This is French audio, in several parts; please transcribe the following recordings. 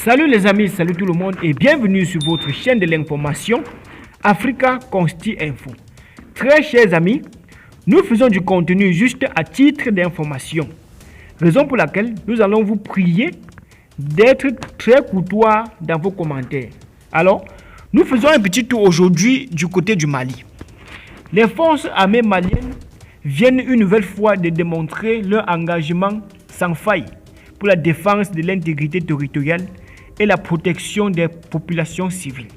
Salut les amis, salut tout le monde et bienvenue sur votre chaîne de l'information Africa Consti Info. Très chers amis, nous faisons du contenu juste à titre d'information. Raison pour laquelle nous allons vous prier d'être très courtois dans vos commentaires. Alors, nous faisons un petit tour aujourd'hui du côté du Mali. Les forces armées maliennes viennent une nouvelle fois de démontrer leur engagement sans faille pour la défense de l'intégrité territoriale et la protection des populations civiles.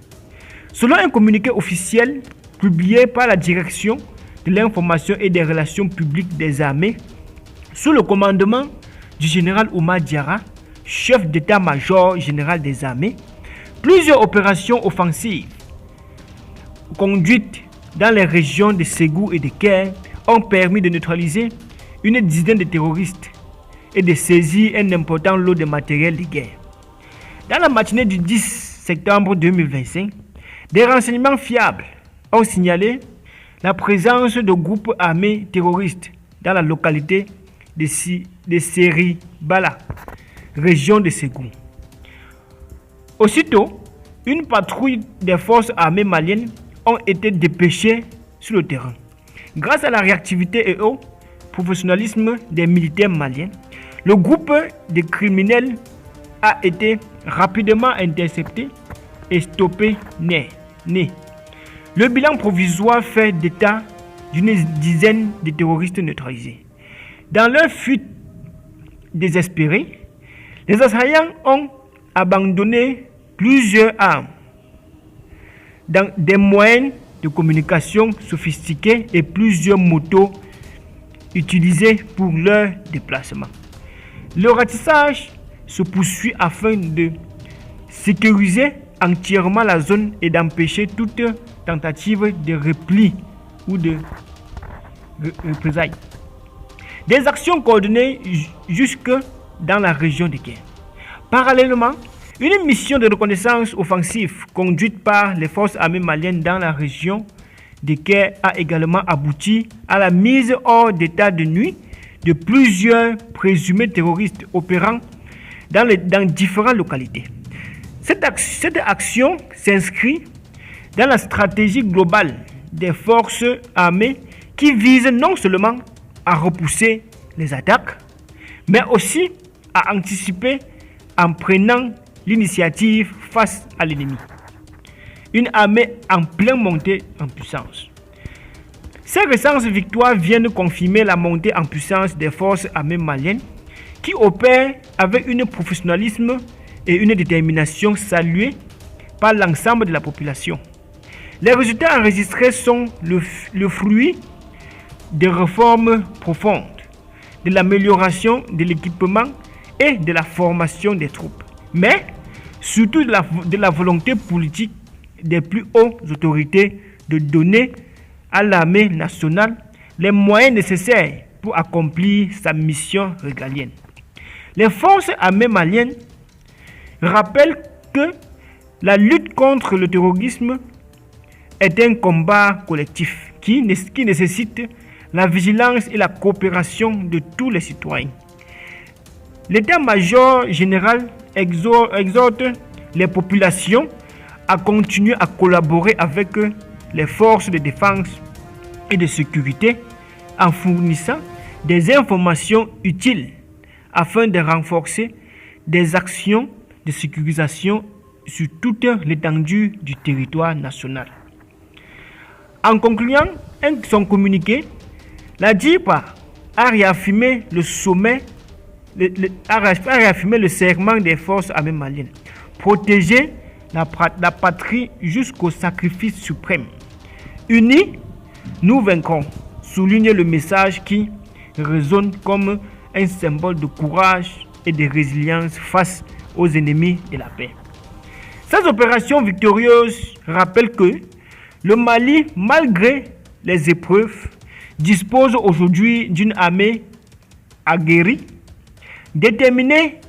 Selon un communiqué officiel publié par la Direction de l'information et des relations publiques des armées, sous le commandement du général Oumar Diarra, chef d'état-major général des armées, plusieurs opérations offensives conduites dans les régions de Ségou et de Caire ont permis de neutraliser une dizaine de terroristes et de saisir un important lot de matériel de guerre. Dans la matinée du 10 septembre 2025, des renseignements fiables ont signalé la présence de groupes armés terroristes dans la localité de Seribala, région de Ségou. Aussitôt, une patrouille des forces armées maliennes ont été dépêchées sur le terrain. Grâce à la réactivité et au professionnalisme des militaires maliens, le groupe de criminels a été rapidement intercepté et stoppé net. Le bilan provisoire fait d'état d'une dizaine de terroristes neutralisés. Dans leur fuite désespérée, les assaillants ont abandonné plusieurs armes, dans des moyens de communication sophistiqués et plusieurs motos utilisées pour leur déplacement. Le ratissage se poursuit afin de sécuriser entièrement la zone et d'empêcher toute tentative de repli ou de représailles. Des actions coordonnées jusque dans la région de Caire. Parallèlement, une mission de reconnaissance offensive conduite par les forces armées maliennes dans la région de Caire a également abouti à la mise hors d'état de nuit de plusieurs présumés terroristes opérant dans différentes localités. Cette action s'inscrit dans la stratégie globale des forces armées qui vise non seulement à repousser les attaques, mais aussi à anticiper en prenant l'initiative face à l'ennemi. Une armée en pleine montée en puissance. Ces récentes victoires viennent confirmer la montée en puissance des forces armées maliennes qui opèrent avec un professionnalisme et une détermination saluée par l'ensemble de la population. Les résultats enregistrés sont le fruit des réformes profondes, de l'amélioration de l'équipement et de la formation des troupes, mais surtout de la volonté politique des plus hautes autorités de donner à l'armée nationale les moyens nécessaires pour accomplir sa mission régalienne. Les forces armées maliennes rappellent que la lutte contre le terrorisme est un combat collectif qui nécessite la vigilance et la coopération de tous les citoyens. L'état-major général exhorte les populations à continuer à collaborer avec les forces de défense et de sécurité en fournissant des informations utiles afin de renforcer des actions de sécurisation sur toute l'étendue du territoire national. En concluant son communiqué, la DIRPA a réaffirmé le serment des forces armées maliennes, protéger la patrie jusqu'au sacrifice suprême. Unis, nous vaincrons, souligne le message qui résonne comme un symbole de courage et de résilience face aux ennemis de la paix. Ces opérations victorieuses rappellent que le Mali, malgré les épreuves, dispose aujourd'hui d'une armée aguerrie, déterminée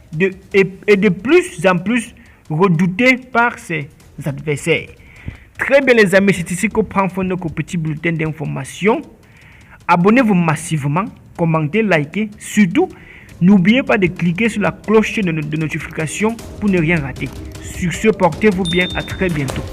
et de plus en plus redoutée par ses adversaires. Très bien les amis, c'est ici qu'on prend fin de notre petit bulletin d'information. Abonnez-vous massivement, commentez, likez, surtout N'oubliez pas de cliquer sur la cloche de notification pour ne rien rater. Sur ce, portez-vous bien, à très bientôt.